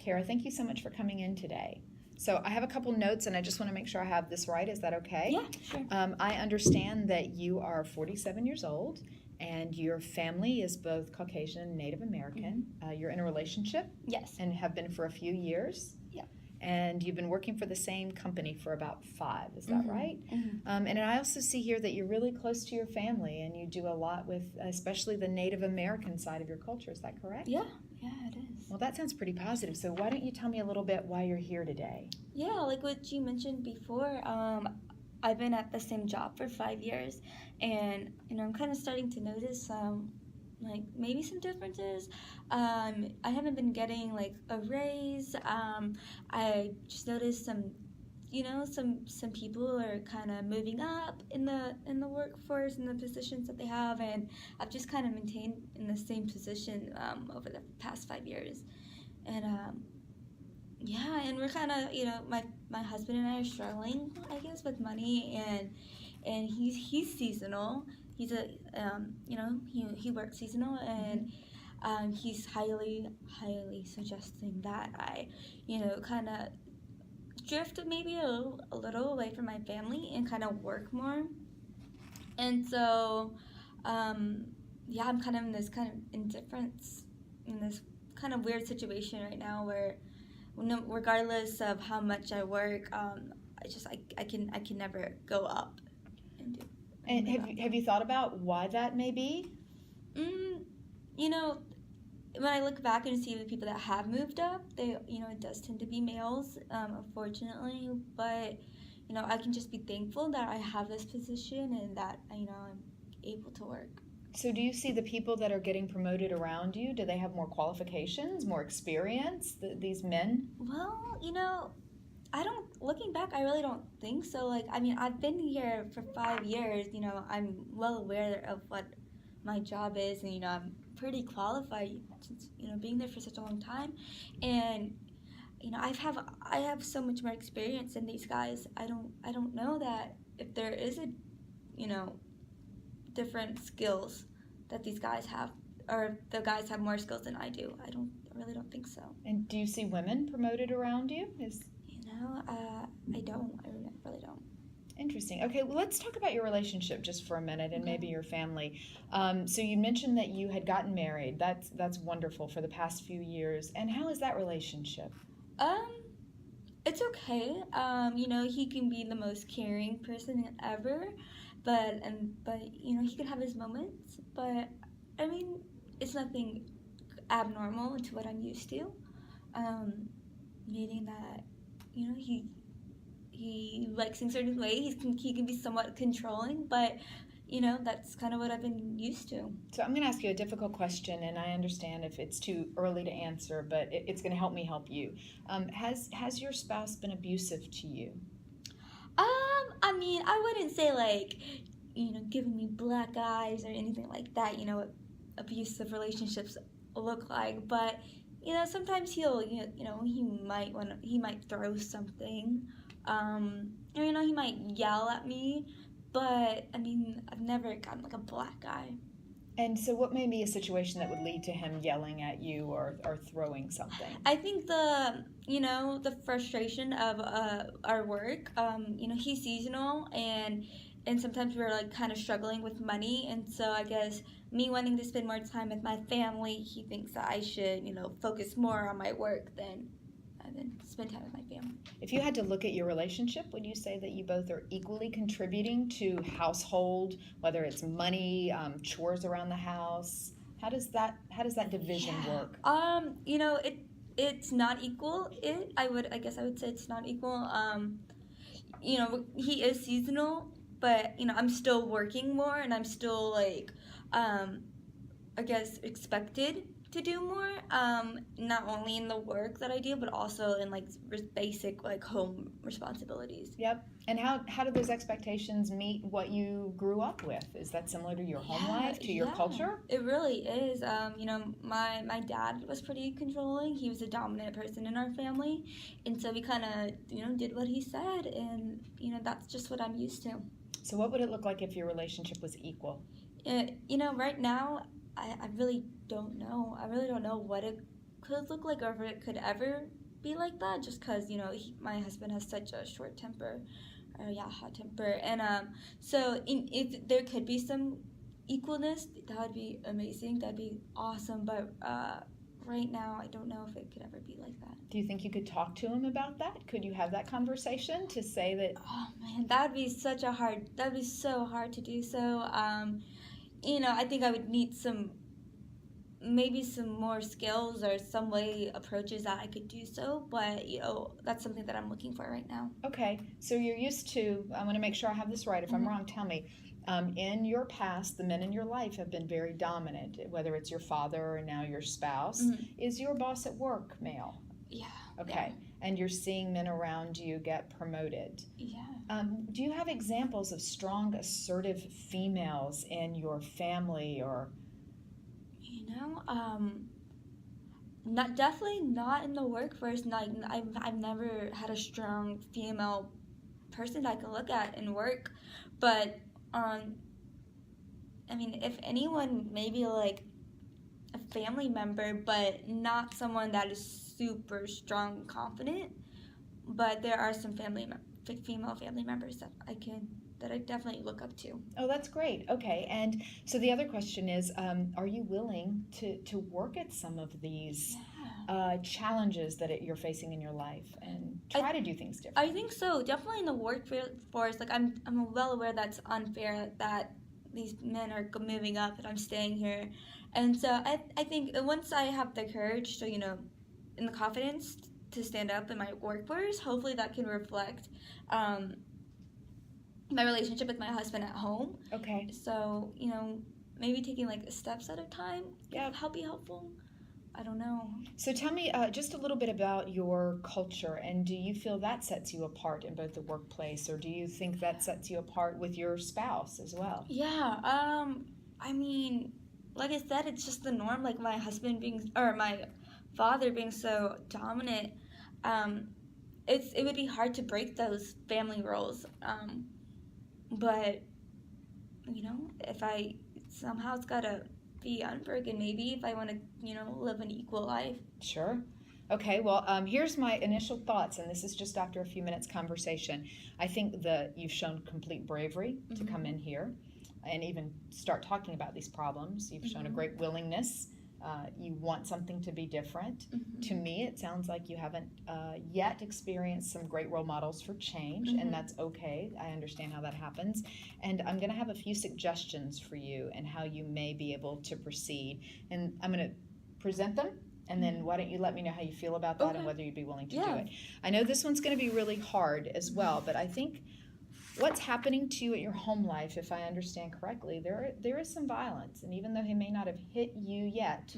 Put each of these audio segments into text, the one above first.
Kara, thank you so much for coming in today. So I have a couple notes, and I just want to make sure I have this right. Is that okay? Yeah, sure. I understand that you are 47 years old, and your family is both Caucasian and Native American. You're in a relationship? Yes. And have been for a few years? Yeah. And you've been working for the same company for about 5, is that right? Mm-hmm. And I also see here that you're really close to your family, and you do a lot with especially the Native American side of your culture. Is that correct? Yeah, it is. Well, that sounds pretty positive. So why don't you tell me a little bit why you're here today? Yeah, like what you mentioned before, I've been at the same job for 5 years, and I'm kind of starting to notice like maybe some differences. I haven't been getting like a raise. I just noticed some people are kind of moving up in the workforce and the positions that they have, and I've just kind of maintained in the same position over the past 5 years, and and we're kind of my husband and I are struggling, I guess, with money, and he's seasonal. He's a he works seasonal, and he's highly suggesting that I kind of drift maybe a little away from my family and kind of work more. And so I'm kind of in this kind of indifference, in this kind of weird situation right now where regardless of how much I work, I can never go up and do. And have you thought about why that may be? When I look back and see the people that have moved up, they it does tend to be males, unfortunately. But I can just be thankful that I have this position and that I'm able to work. So do you see the people that are getting promoted around you? Do they have more qualifications, more experience? These men? Well, looking back, I really don't think so. Like, I mean, I've been here for 5 years. I'm well aware of what my job is, and I'm pretty qualified since being there for such a long time, and I have so much more experience than these guys. I don't know that if there is a different skills that these guys have, or the guys have more skills than I do. I really don't think so. And do you see women promoted around you? I don't. I really don't. Interesting. Okay, well, let's talk about your relationship just for a minute, and maybe your family. So you mentioned that you had gotten married. That's wonderful for the past few years. And how is that relationship? It's okay. He can be the most caring person ever, but he can have his moments. But I mean, it's nothing abnormal to what I'm used to. Meaning that he likes in certain ways. He can be somewhat controlling, but that's kind of what I've been used to. So I'm going to ask you a difficult question, and I understand if it's too early to answer, but it's going to help me help you. Has your spouse been abusive to you? I mean, I wouldn't say like giving me black eyes or anything like that. What abusive relationships look like, but sometimes he'll he might throw something. He might yell at me, but I mean, I've never gotten like a black eye. And so what may be a situation that would lead to him yelling at you or throwing something? I think the frustration of our work, he's seasonal, and sometimes we're like kind of struggling with money, and so I guess me wanting to spend more time with my family, he thinks that I should, focus more on my work than spend time with my family. If you had to look at your relationship, would you say that you both are equally contributing to household, whether it's money, chores around the house? How does that division work? It's not equal. I guess I would say it's not equal. He is seasonal, but I'm still working more, and I'm still like I guess expected to do more, not only in the work that I do, but also in like basic like home responsibilities. Yep. And how do those expectations meet what you grew up with? Is that similar to your home life, to your culture? It really is. My dad was pretty controlling. He was a dominant person in our family, and so we kind of did what he said, and that's just what I'm used to. So what would it look like if your relationship was equal? Right now, I really don't know. I really don't know what a could look like or if it could ever be like that, just because, my husband has such a short temper, or hot temper. And so if there could be some equalness, that would be amazing. That'd be awesome. But right now, I don't know if it could ever be like that. Do you think you could talk to him about that? Could you have that conversation to say that? Oh man, that'd be so hard to do. So, I think I would need maybe some more skills or some way approaches that I could do so. But that's something that I'm looking for right now. Okay, so you're used to. I want to make sure I have this right. If I'm wrong, tell me. In your past, the men in your life have been very dominant, whether it's your father or now your spouse. Is your boss at work male? Yeah. Okay. Yeah. And you're seeing men around you get promoted. Yeah. Do you have examples of strong, assertive females in your family or? Definitely not in the workforce. I've never had a strong female person that I can look at in work, but if anyone, maybe like a family member, but not someone that is super strong and confident. But there are some female family members that I definitely look up to. Oh, that's great. Okay, and so the other question is, are you willing to work at some of these challenges that you're facing in your life and try to do things different? I think so. Definitely in the workforce. Like I'm well aware that's unfair that these men are moving up and I'm staying here, and so I think once I have the courage to in the confidence to stand up in my workforce, hopefully that can reflect my relationship with my husband at home. Okay. So maybe taking like steps at a time. Yeah. Be helpful. I don't know. So tell me just a little bit about your culture, and do you feel that sets you apart in both the workplace, or do you think that sets you apart with your spouse as well? Yeah. Like I said, it's just the norm. Like my father being so dominant. It would be hard to break those family roles. But if somehow it's gotta be unbroken, maybe if I want to live an equal life. Sure. Okay, well, here's my initial thoughts, and this is just after a few minutes conversation. I think that you've shown complete bravery to come in here and even start talking about these problems. You've shown a great willingness. You want something to be different. To me, it sounds like you haven't yet experienced some great role models for change, and that's okay. I understand how that happens. And I'm going to have a few suggestions for you and how you may be able to proceed. And I'm going to present them, and then why don't you let me know how you feel about that and whether you'd be willing to do it. I know this one's going to be really hard as well, but I think what's happening to you at your home life, if I understand correctly, there is some violence, and even though he may not have hit you yet,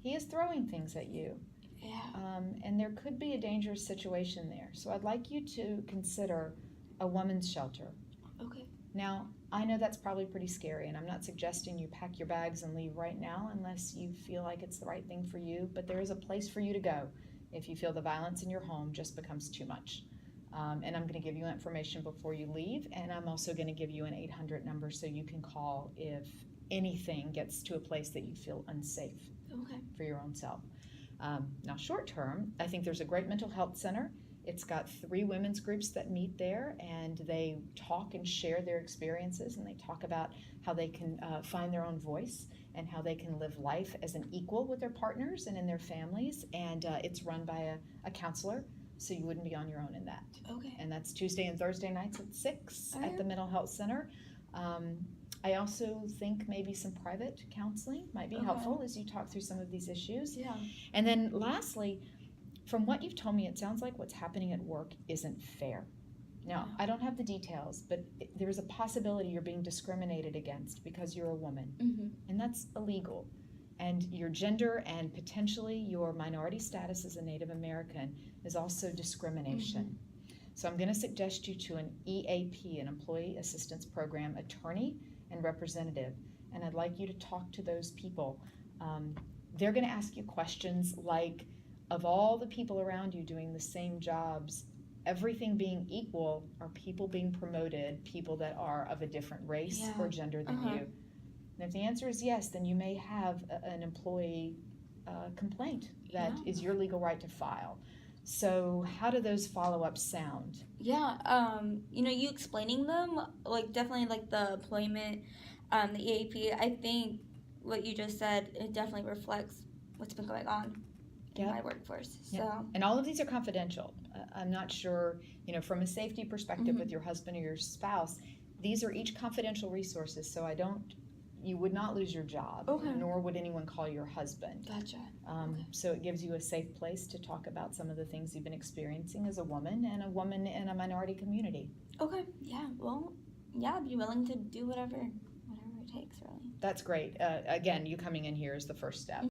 he is throwing things at you. Yeah. And there could be a dangerous situation there. So I'd like you to consider a woman's shelter. Okay. Now, I know that's probably pretty scary, and I'm not suggesting you pack your bags and leave right now unless you feel like it's the right thing for you, but there is a place for you to go if you feel the violence in your home just becomes too much. And I'm going to give you information before you leave, and I'm also going to give you an 800 number so you can call if anything gets to a place that you feel unsafe for your own self. Now, short term, I think there's a great mental health center. It's got 3 women's groups that meet there, and they talk and share their experiences, and they talk about how they can find their own voice and how they can live life as an equal with their partners and in their families, and it's run by a counselor. So you wouldn't be on your own in that. Okay. And that's Tuesday and Thursday nights at 6 at the Mental Health Center. I also think maybe some private counseling might be helpful as you talk through some of these issues. Yeah. And then lastly, from what you've told me, it sounds like what's happening at work isn't fair. Now, I don't have the details, but there's a possibility you're being discriminated against because you're a woman. And that's illegal. And your gender and potentially your minority status as a Native American is also discrimination. So I'm going to suggest you to an EAP, an Employee Assistance Program attorney and representative. And I'd like you to talk to those people. They're going to ask you questions like, of all the people around you doing the same jobs, everything being equal, are people being promoted, people that are of a different race or gender than you? And if the answer is yes, then you may have an employee complaint that is your legal right to file. So how do those follow-ups sound? Yeah, you explaining them, like definitely like the employment, the EAP, I think what you just said, it definitely reflects what's been going on in my workforce. So and all of these are confidential. I'm not sure, from a safety perspective with your husband or your spouse, these are each confidential resources, so you would not lose your job, nor would anyone call your husband. Gotcha. So it gives you a safe place to talk about some of the things you've been experiencing as a woman in a minority community. Okay, yeah, well, I'd be willing to do whatever it takes, really. That's great. Again, you coming in here is the first step.